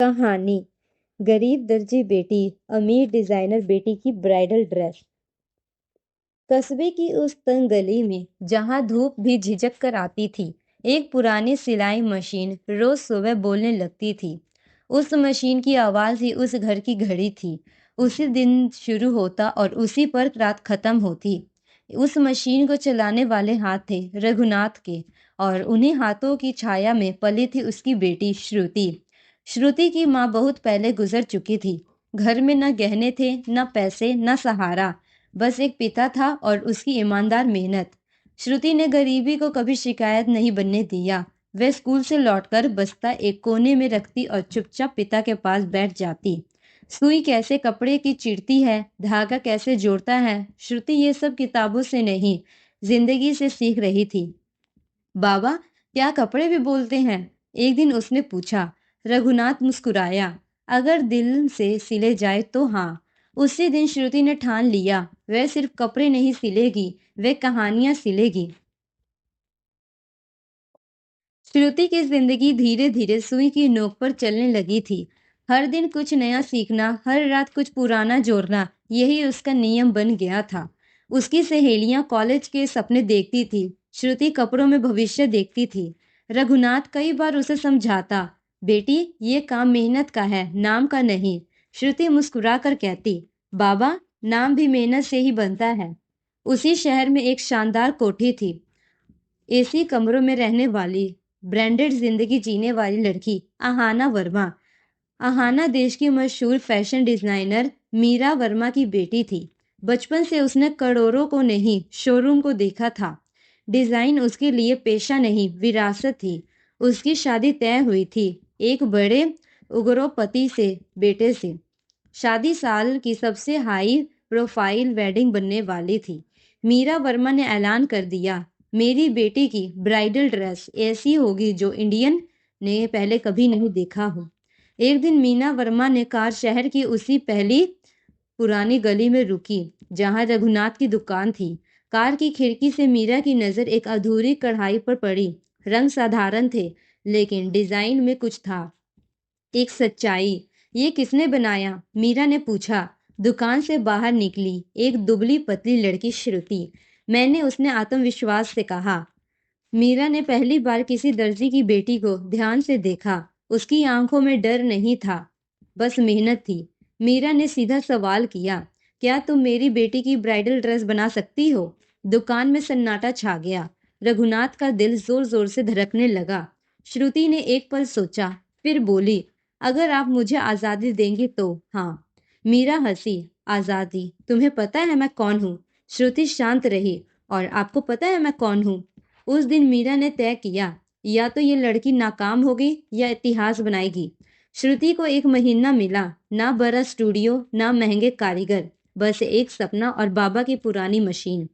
कहानी। गरीब दर्जी बेटी, अमीर डिजाइनर बेटी की ब्राइडल ड्रेस। कस्बे की उस तंग गली में जहां धूप भी झिझक कर आती थी, एक पुरानी सिलाई मशीन रोज सुबह बोलने लगती थी। उस मशीन की आवाज ही उस घर की घड़ी थी। उसी दिन शुरू होता और उसी पर रात खत्म होती। उस मशीन को चलाने वाले हाथ थे रघुनाथ के, और उन्हीं हाथों की छाया में पली थी उसकी बेटी श्रुति। श्रुति की माँ बहुत पहले गुजर चुकी थी। घर में न गहने थे, न पैसे, न सहारा, बस एक पिता था और उसकी ईमानदार मेहनत। श्रुति ने गरीबी को कभी शिकायत नहीं बनने दिया। वह स्कूल से लौटकर बस्ता एक कोने में रखती और चुपचाप पिता के पास बैठ जाती। सुई कैसे कपड़े की चिरती है, धागा कैसे जोड़ता है, श्रुति ये सब किताबों से नहीं, जिंदगी से सीख रही थी। बाबा, क्या कपड़े भी बोलते हैं? एक दिन उसने पूछा। रघुनाथ मुस्कुराया। अगर दिल से सिले जाए तो हाँ। उसी दिन श्रुति ने ठान लिया, वह सिर्फ कपड़े नहीं सिलेगी, वह कहानियां सिलेगी। श्रुति की जिंदगी धीरे धीरे सुई की नोक पर चलने लगी थी। हर दिन कुछ नया सीखना, हर रात कुछ पुराना जोड़ना, यही उसका नियम बन गया था। उसकी सहेलियां कॉलेज के सपने देखती थी, श्रुति कपड़ों में भविष्य देखती थी। रघुनाथ कई बार उसे समझाता, बेटी ये काम मेहनत का है, नाम का नहीं। श्रुति मुस्कुरा कर कहती, बाबा, नाम भी मेहनत से ही बनता है। उसी शहर में एक शानदार कोठी थी। एसी कमरों में रहने वाली, ब्रांडेड जिंदगी जीने वाली लड़की आहाना वर्मा। आहाना देश की मशहूर फैशन डिजाइनर मीरा वर्मा की बेटी थी। बचपन से उसने करोड़ों को नहीं, शोरूम को देखा था। डिजाइन उसके लिए पेशा नहीं, विरासत थी। उसकी शादी तय हुई थी एक बड़े उग्रपति से, बेटे से। शादी साल की सबसे हाई प्रोफाइल वेडिंग बनने वाली थी। मीरा वर्मा ने ऐलान कर दिया, मेरी बेटी की ब्राइडल ड्रेस ऐसी होगी जो इंडियन ने पहले कभी नहीं देखा हो। एक दिन मीना वर्मा ने कार शहर की उसी पहली पुरानी गली में रुकी जहां रघुनाथ की दुकान थी। कार की खिड़की से मीरा की नजर एक अधूरी कढ़ाई पर पड़ी। रंग साधारण थे, लेकिन डिजाइन में कुछ था, एक सच्चाई। ये किसने बनाया? मीरा ने पूछा। दुकान से बाहर निकली एक दुबली पतली लड़की श्रुति। मैंने, उसने आत्मविश्वास से कहा। मीरा ने पहली बार किसी दर्जी की बेटी को ध्यान से देखा। उसकी आंखों में डर नहीं था, बस मेहनत थी। मीरा ने सीधा सवाल किया, क्या तुम मेरी बेटी की ब्राइडल ड्रेस बना सकती हो? दुकान में सन्नाटा छा गया। रघुनाथ का दिल जोर जोर से धड़कने लगा। श्रुति ने एक पल सोचा, फिर बोली, अगर आप मुझे आजादी देंगे तो हाँ। मीरा हंसी। आजादी? तुम्हें पता है मैं कौन हूँ? श्रुति शांत रही। और आपको पता है मैं कौन हूँ? उस दिन मीरा ने तय किया, या तो ये लड़की नाकाम होगी या इतिहास बनाएगी। श्रुति को एक महीना मिला, ना बड़ा स्टूडियो, ना महंगे कारीगर, बस एक सपना और बाबा की पुरानी मशीन।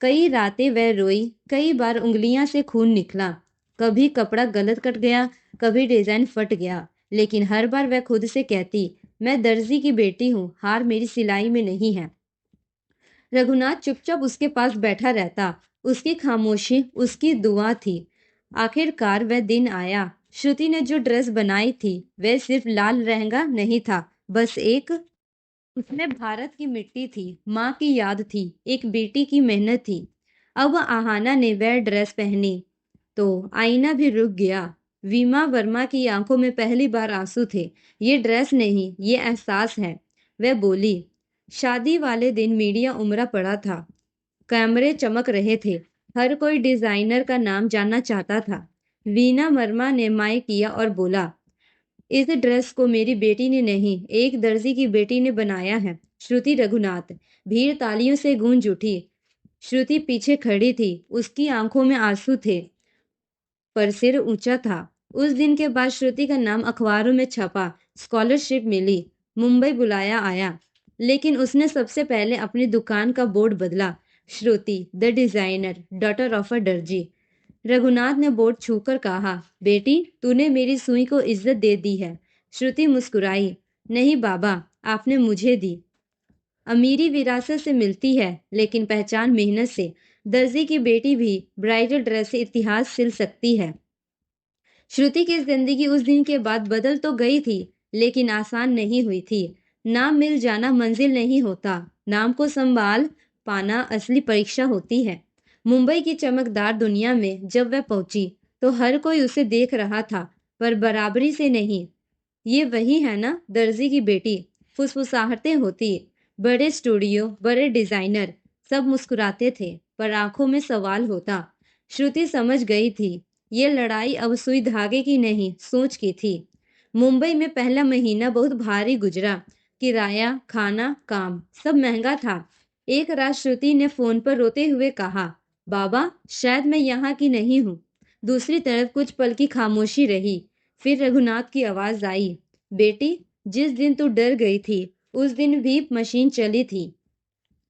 कई रातें वह रोई, कई बार उंगलियां से खून निकला। कभी कपड़ा गलत कट गया, कभी डिजाइन फट गया, लेकिन हर बार वह खुद से कहती, मैं दर्जी की बेटी हूँ, हार मेरी सिलाई में नहीं है। रघुनाथ चुपचाप उसके पास बैठा रहता। उसकी खामोशी उसकी दुआ थी। आखिरकार वह दिन आया। श्रुति ने जो ड्रेस बनाई थी, वह सिर्फ लाल लहंगा नहीं था, बस एक, उसमें भारत की मिट्टी थी, माँ की याद थी, एक बेटी की मेहनत थी। अब आहाना ने वह ड्रेस पहनी तो आईना भी रुक गया। वीमा वर्मा की आंखों में पहली बार आंसू थे। ये ड्रेस नहीं, ये एहसास है। वह बोली। शादी वाले दिन मीडिया उमड़ा पड़ा था। कैमरे चमक रहे थे। हर कोई डिजाइनर का नाम जानना चाहता था। वीना वर्मा ने माइक किया और बोला, इस ड्रेस को मेरी बेटी ने नहीं, एक दर्जी की बेटी ने बनाया है, श्रुति रघुनाथ। भीड़ तालियों से गूंज उठी। श्रुति पीछे खड़ी थी, उसकी आंखों में आंसू थे, पर सिर ऊंचा था। उस दिन के बाद श्रुति का नाम अखबारों में छपा, स्कॉलरशिप मिली, मुंबई बुलाया आया। लेकिन उसने सबसे पहले अपनी दुकान का बोर्ड बदला। Shruti the designer, daughter of a दर्जी। रघुनाथ ने बोर्ड छूकर कहा, बेटी तूने मेरी सुई को इज्जत दे दी है। श्रुति मुस्कुराई। नहीं बाबा, आपने मुझे दी। अमीरी विरासत से मिलती है, लेकिन पहचान मेहनत से। दर्जी की बेटी भी ब्राइडल ड्रेस से इतिहास सिल सकती है। श्रुति की जिंदगी उस दिन के बाद बदल तो गई थी, लेकिन आसान नहीं हुई थी। नाम मिल जाना मंजिल नहीं होता, नाम को संभाल पाना असली परीक्षा होती है। मुंबई की चमकदार दुनिया में जब वह पहुंची तो हर कोई उसे देख रहा था, पर बराबरी से नहीं। ये वही है ना, दर्जी की बेटी, फुसफुसाहटें होती। बड़े स्टूडियो, बड़े डिजाइनर, सब मुस्कुराते थे, पर आंखों में सवाल होता। श्रुति समझ गई थी, ये लड़ाई अब सुई धागे की नहीं, सोच की थी। मुंबई में पहला महीना बहुत भारी गुजरा। किराया, खाना, काम सब महंगा था। एक रात श्रुति ने फोन पर रोते हुए कहा, बाबा शायद मैं यहाँ की नहीं हूँ। दूसरी तरफ कुछ पल की खामोशी रही। फिर रघुनाथ की आवाज आई, बेटी जिस दिन तू डर गई थी उस दिन भी मशीन चली थी,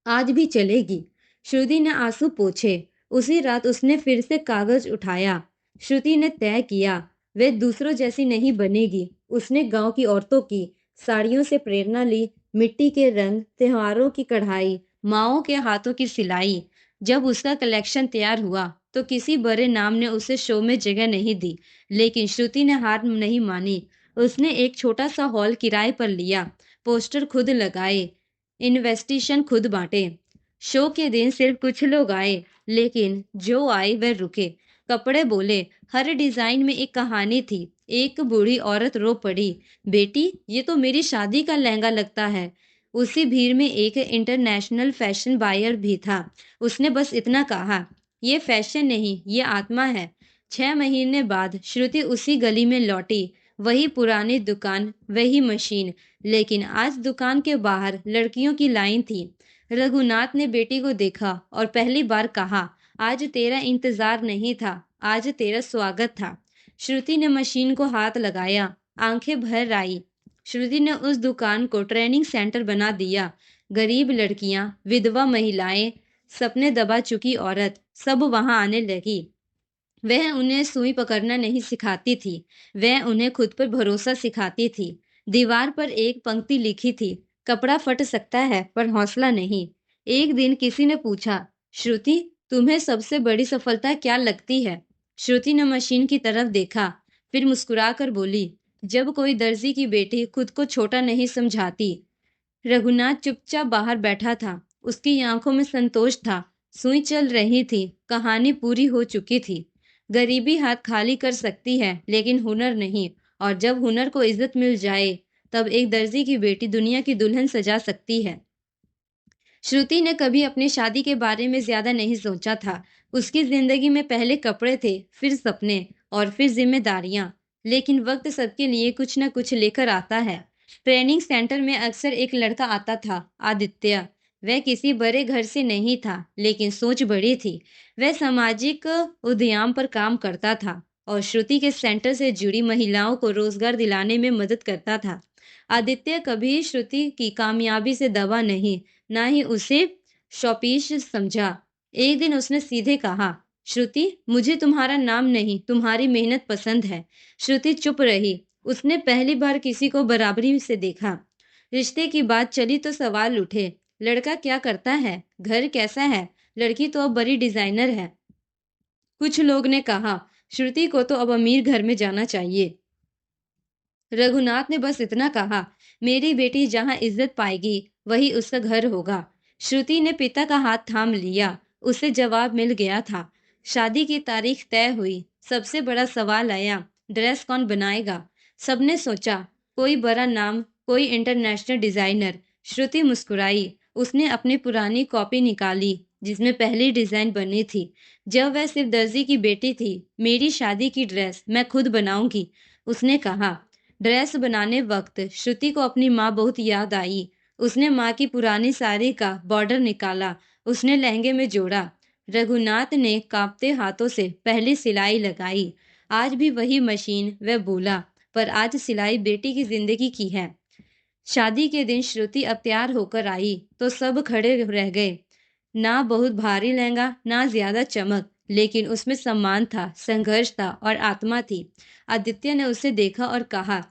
आज भी चलेगी। श्रुति ने आंसू पोंछे। उसी रात उसने फिर से कागज उठाया। श्रुति ने तय किया, वे दूसरों जैसी नहीं बनेगी। उसने गांव की औरतों की साड़ियों से प्रेरणा ली, मिट्टी के रंग, त्योहारों की कढ़ाई, माओं के हाथों की सिलाई। जब उसका कलेक्शन तैयार हुआ तो किसी बड़े नाम ने उसे शो में जगह नहीं दी, लेकिन श्रुति ने हार नहीं मानी। उसने एक छोटा सा हॉल किराए पर लिया, पोस्टर खुद लगाए, इन्वेस्टिशन खुद बांटे। शो के दिन सिर्फ कुछ लोग आए, लेकिन जो आए वह रुके। कपड़े बोले, हर डिजाइन में एक कहानी थी। एक बूढ़ी औरत रो पड़ी, बेटी ये तो मेरी शादी का लहंगा लगता है। उसी भीड़ में एक इंटरनेशनल फैशन बायर भी था। उसने बस इतना कहा, ये फैशन नहीं, ये आत्मा है। 6 महीने बाद श्रुति उसी गली में लौटी। वही पुरानी दुकान, वही मशीन, लेकिन आज दुकान के बाहर लड़कियों की लाइन थी। रघुनाथ ने बेटी को देखा और पहली बार कहा, आज तेरा इंतजार नहीं था, आज तेरा स्वागत था। श्रुति ने मशीन को हाथ लगाया, आंखें भर आई। श्रुति ने उस दुकान को ट्रेनिंग सेंटर बना दिया। गरीब लड़कियां, विधवा महिलाएं, सपने दबा चुकी औरत, सब वहां आने लगी। वह उन्हें सुई पकड़ना नहीं सिखाती थी, वह उन्हें खुद पर भरोसा सिखाती थी। दीवार पर एक पंक्ति लिखी थी, कपड़ा फट सकता है पर हौसला नहीं। एक दिन किसी ने पूछा, श्रुति तुम्हें सबसे बड़ी सफलता क्या लगती है? श्रुति ने मशीन की तरफ देखा, फिर मुस्कुराकर बोली, जब कोई दर्जी की बेटी खुद को छोटा नहीं समझाती। रघुनाथ चुपचाप बाहर बैठा था। उसकी आंखों में संतोष था। सुई चल रही थी, कहानी पूरी हो चुकी थी। गरीबी हाथ खाली कर सकती है, लेकिन हुनर नहीं। और जब हुनर को इज्जत मिल जाए, तब एक दर्जी की बेटी दुनिया की दुल्हन सजा सकती है। श्रुति ने कभी अपनी शादी के बारे में ज्यादा नहीं सोचा था। उसकी जिंदगी में पहले कपड़े थे, फिर सपने, और फिर जिम्मेदारियां। लेकिन वक्त सबके लिए कुछ न कुछ लेकर आता है। ट्रेनिंग सेंटर में अक्सर एक लड़का आता था, आदित्य। वह किसी बड़े घर से नहीं था, लेकिन सोच बड़ी थी। वह सामाजिक उद्यम पर काम करता था और श्रुति के सेंटर से जुड़ी महिलाओं को रोजगार दिलाने में मदद करता था। आदित्य कभी श्रुति की कामयाबी से दबा नहीं, ना ही उसे शॉपिश समझा। एक दिन उसने सीधे कहा, श्रुति मुझे तुम्हारा नाम नहीं, तुम्हारी मेहनत पसंद है। श्रुति चुप रही। उसने पहली बार किसी को बराबरी से देखा। रिश्ते की बात चली तो सवाल उठे, लड़का क्या करता है, घर कैसा है? लड़की तो अब बड़ी डिजाइनर है। कुछ लोग ने कहा, श्रुति को तो अब अमीर घर में जाना चाहिए। रघुनाथ ने बस इतना कहा, मेरी बेटी जहां इज्जत पाएगी वही उसका घर होगा। श्रुति ने पिता का हाथ थाम लिया। उसे जवाब मिल गया था। शादी की तारीख तय हुई। सबसे बड़ा सवाल आया, ड्रेस कौन बनाएगा? सबने सोचा, कोई बड़ा नाम, कोई इंटरनेशनल डिजाइनर। श्रुति मुस्कुराई। उसने अपनी पुरानी कॉपी निकाली जिसमें पहली डिजाइन बनी थी। जब वह सिर्फ दर्जी की बेटी थी। मेरी शादी की ड्रेस मैं खुद बनाऊंगी, उसने कहा। ड्रेस बनाने वक्त श्रुति को अपनी माँ बहुत याद आई। उसने माँ की पुरानी साड़ी का बॉर्डर निकाला, उसने लहंगे में जोड़ा। रघुनाथ ने कांपते हाथों से पहली सिलाई लगाई। आज भी वही मशीन, वह बोला, पर आज सिलाई बेटी की जिंदगी की है। शादी के दिन श्रुति अब तैयार होकर आई तो सब खड़े रह गए। ना बहुत भारी लहंगा, ना ज्यादा चमक, लेकिन उसमें सम्मान था, संघर्ष था और आत्मा थी। आदित्य ने उसे देखा और कहा,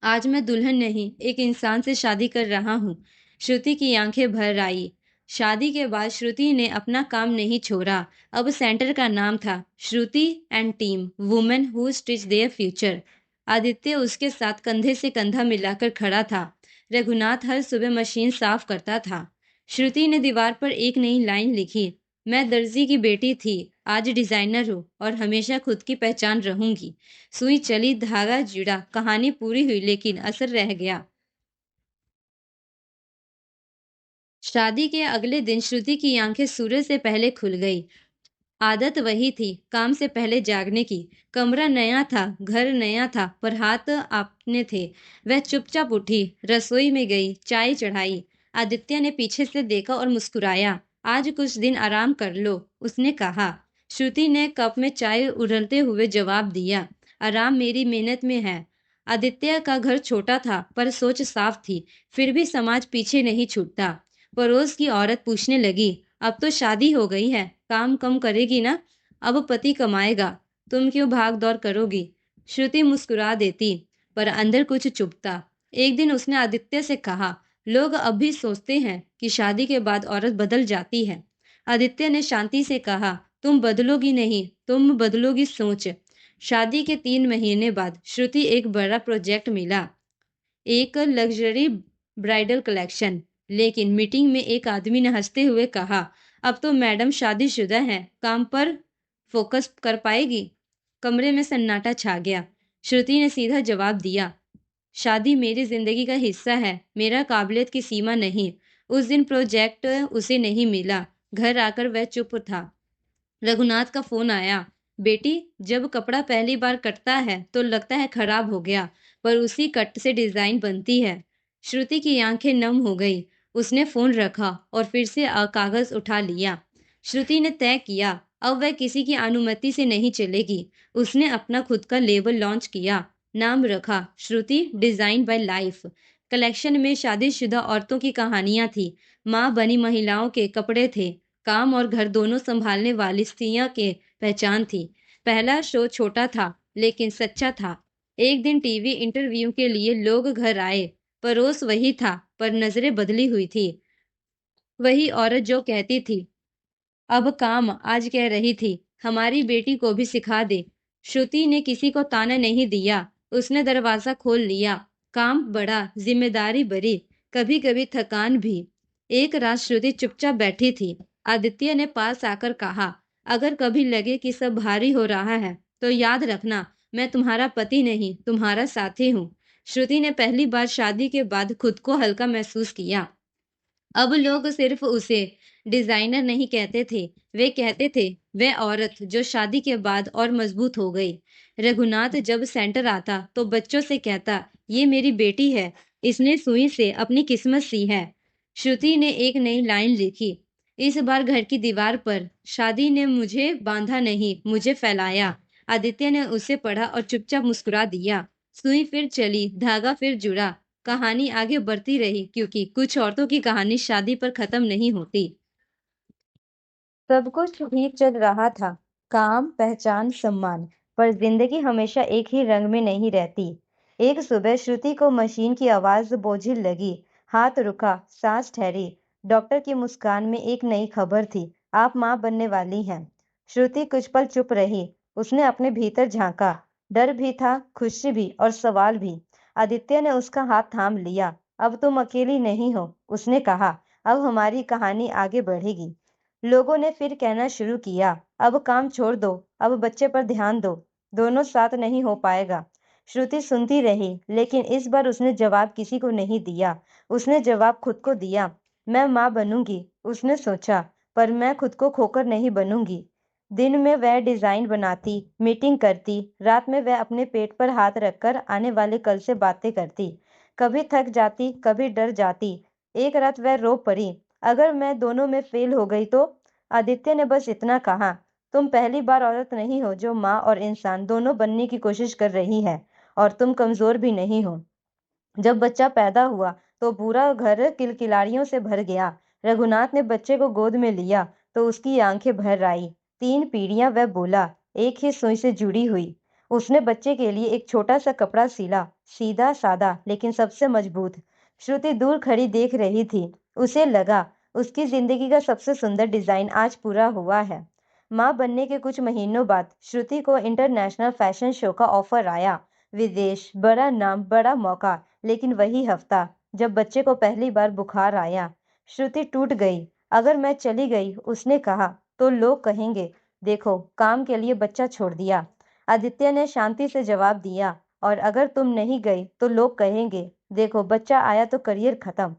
आज मैं दुल्हन नहीं, एक इंसान से शादी कर रहा हूँ। श्रुति की आंखें भर आई। शादी के बाद श्रुति ने अपना काम नहीं छोड़ा। अब सेंटर का नाम था Shruti and team, women who stitch their future. Aditya उसके साथ कंधे से कंधा मिलाकर खड़ा था। रघुनाथ हर सुबह मशीन साफ करता था। श्रुति ने दीवार पर एक नई लाइन लिखी, मैं दर्जी की बेटी थी, आज डिजाइनर हूँ और हमेशा खुद की पहचान रहूंगी। सुई चली, धागा जुड़ा, कहानी पूरी हुई, लेकिन असर रह गया। शादी के अगले दिन श्रुति की आंखें सूरज से पहले खुल गई। आदत वही थी, काम से पहले जागने की। कमरा नया था, घर नया था, पर हाथ अपने थे। वह चुपचाप उठी, रसोई में गई, चाय चढ़ाई। आदित्य ने पीछे से देखा और मुस्कुराया। आज कुछ दिन आराम कर लो, उसने कहा। श्रुति ने कप में चाय उड़लते हुए जवाब दिया, आराम मेरी मेहनत में है। आदित्य का घर छोटा था, पर सोच साफ थी। फिर भी समाज पीछे नहीं छूटता। पड़ोस की औरत पूछने लगी, अब तो शादी हो गई है, काम कम करेगी ना? अब पति कमाएगा, तुम क्यों भाग दौड़ करोगी? श्रुति मुस्कुरा देती, पर अंदर कुछ चुभता। एक दिन उसने आदित्य से कहा, लोग अब भी सोचते हैं कि शादी के बाद औरत बदल जाती है। आदित्य ने शांति से कहा, तुम बदलोगी नहीं, तुम बदलोगी सोच। शादी के 3 महीने बाद श्रुति एक बड़ा प्रोजेक्ट मिला, एक लग्जरी ब्राइडल कलेक्शन। लेकिन मीटिंग में एक आदमी ने हंसते हुए कहा, अब तो मैडम शादीशुदा है, काम पर फोकस कर पाएगी? कमरे में सन्नाटा छा गया। श्रुति ने सीधा जवाब दिया, शादी मेरी जिंदगी का हिस्सा है, मेरा काबिलियत की सीमा नहीं। उस दिन प्रोजेक्ट उसे नहीं मिला। घर आकर वह चुप था। रघुनाथ का फोन आया, बेटी, जब कपड़ा पहली बार कटता है तो लगता है खराब हो गया, पर उसी कट से डिजाइन बनती है। श्रुति की आंखें नम हो गई। उसने फोन रखा और फिर से कागज उठा लिया। श्रुति ने तय किया, अब वह किसी की अनुमति से नहीं चलेगी। उसने अपना खुद का लेबल लॉन्च किया। नाम रखा, श्रुति डिजाइन बाय लाइफ। कलेक्शन में शादीशुदा औरतों की कहानियां थी। माँ बनी महिलाओं के कपड़े थे। काम और घर दोनों संभालने वाली स्त्रियां के पहचान थी। पहला शो छोटा था, लेकिन सच्चा था। एक दिन टीवी इंटरव्यू के लिए लोग घर आए। पड़ोस वही था, पर नजरें बदली हुई थी। वही औरत जो कहती थी, अब काम, आज कह रही थी, हमारी बेटी को भी सिखा दे। श्रुति ने किसी को ताना नहीं दिया। उसने दरवाजा खोल लिया। काम बढ़ा, जिम्मेदारी बढ़ी, कभी कभी थकान भी। एक रात श्रुति चुपचाप बैठी थी। आदित्य ने पास आकर कहा, अगर कभी लगे कि सब भारी हो रहा है तो याद रखना, मैं तुम्हारा पति नहीं, तुम्हारा साथी हूँ। श्रुति ने पहली बार शादी के बाद खुद को हल्का महसूस किया। अब लोग सिर्फ उसे डिजाइनर नहीं कहते थे, वे कहते थे वह औरत जो शादी के बाद और मजबूत हो गई। रघुनाथ जब सेंटर आता तो बच्चों से कहता, ये मेरी बेटी है, इसने सुई से अपनी किस्मत सी है। श्रुति ने एक नई लाइन लिखी, इस बार घर की दीवार पर, शादी ने मुझे बांधा नहीं, मुझे फैलाया। आदित्य ने उसे पढ़ा और चुपचाप मुस्कुरा दिया। सुई फिर चली, धागा फिर जुड़ा। कहानी आगे बढ़ती रही, क्योंकि कुछ औरतों की कहानी शादी पर खत्म नहीं होती। सब कुछ ठीक चल रहा था, काम, पहचान, सम्मान। पर जिंदगी हमेशा एक ही रंग में नहीं रहती। एक सुबह श्रुति को मशीन की आवाज बोझिल लगी। हाथ रुका, सांस ठहरी। डॉक्टर की मुस्कान में एक नई खबर थी, आप माँ बनने वाली हैं। श्रुति कुछ पल चुप रही। उसने अपने भीतर झांका। डर भी था, खुशी भी और सवाल भी। आदित्य ने उसका हाथ थाम लिया। अब तुम अकेली नहीं हो, उसने कहा, अब हमारी कहानी आगे बढ़ेगी। लोगों ने फिर कहना शुरू किया, अब काम छोड़ दो, अब बच्चे पर ध्यान दो, दोनों साथ नहीं हो पाएगा। श्रुति सुनती रही, लेकिन इस बार उसने जवाब किसी को नहीं दिया। उसने जवाब खुद को दिया। मैं माँ बनूंगी, उसने सोचा, पर मैं खुद को खोकर नहीं बनूंगी। दिन में वह डिजाइन बनाती, मीटिंग करती, रात में वह अपने पेट पर हाथ रखकर आने वाले कल से बातें करती। कभी थक जाती, कभी डर जाती। एक रात वह रो पड़ी, अगर मैं दोनों में फेल हो गई तो? आदित्य ने बस इतना कहा, तुम पहली बार औरत नहीं हो जो माँ और इंसान दोनों बनने की कोशिश कर रही है, और तुम कमजोर भी नहीं हो। जब बच्चा पैदा हुआ तो पूरा घर किलकिलाड़ियों से भर गया। रघुनाथ ने बच्चे को गोद में लिया तो उसकी आंखें भर आई। 3 पीढ़ियां, वह बोला, एक ही सुई से जुड़ी हुई। उसने बच्चे के लिए एक छोटा सा कपड़ा सिला, सीधा सादा लेकिन सबसे मजबूत। श्रुति दूर खड़ी देख रही थी। उसे लगा उसकी जिंदगी का सबसे सुंदर डिजाइन आज पूरा हुआ है। माँ बनने के कुछ महीनों बाद श्रुति को इंटरनेशनल फैशन शो का ऑफर आया। विदेश, बड़ा नाम, बड़ा मौका, लेकिन वही हफ्ता जब बच्चे को पहली बार बुखार आया, श्रुति टूट गई। अगर मैं चली गई, उसने कहा, तो लोग कहेंगे, देखो, काम के लिए बच्चा छोड़ दिया। आदित्य ने शांति से जवाब दिया, और अगर तुम नहीं गई तो लोग कहेंगे, देखो, बच्चा आया तो करियर खत्म।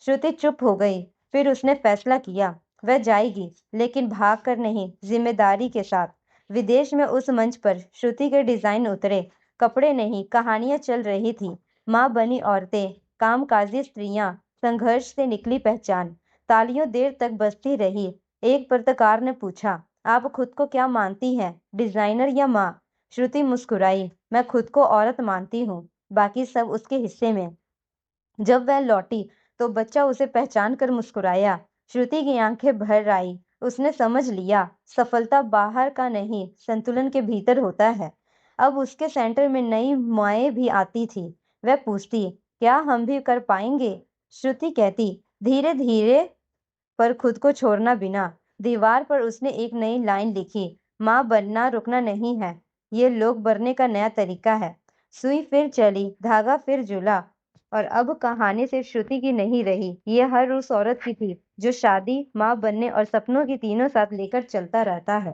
श्रुति चुप हो गई। फिर उसने फैसला किया, वह जाएगी, लेकिन भाग कर नहीं, जिम्मेदारी के साथ। विदेश में उस मंच पर श्रुति के डिजाइन उतरे, कपड़े नहीं, कहानियां चल रही थी। माँ बनी औरतें, कामकाजी स्त्रियां, संघर्ष से निकली पहचान। तालियों देर तक बजती रही। एक पत्रकार ने पूछा, आप खुद को क्या मानती हैं, डिजाइनर या माँ? श्रुति मुस्कुराई, मैं खुद को औरत मानती हूँ, बाकी सब उसके हिस्से में। जब वह लौटी तो बच्चा उसे पहचान कर मुस्कुराया। श्रुति की आंखें भर आई। उसने समझ लिया, सफलता बाहर का नहीं, संतुलन के भीतर होता है। अब उसके सेंटर में नई माएँ भी आती थी। वह पूछती, क्या हम भी कर पाएंगे? श्रुति कहती, धीरे धीरे, पर खुद को छोड़ना बिना। दीवार पर उसने एक नई लाइन लिखी, माँ बनना रुकना नहीं है, ये लोग बनने का नया तरीका है। सुई फिर चली, धागा फिर जुला, और अब कहानी सिर्फ श्रुति की नहीं रही, ये हर उस औरत की थी जो शादी, माँ बनने और सपनों की तीनों साथ लेकर चलता रहता है।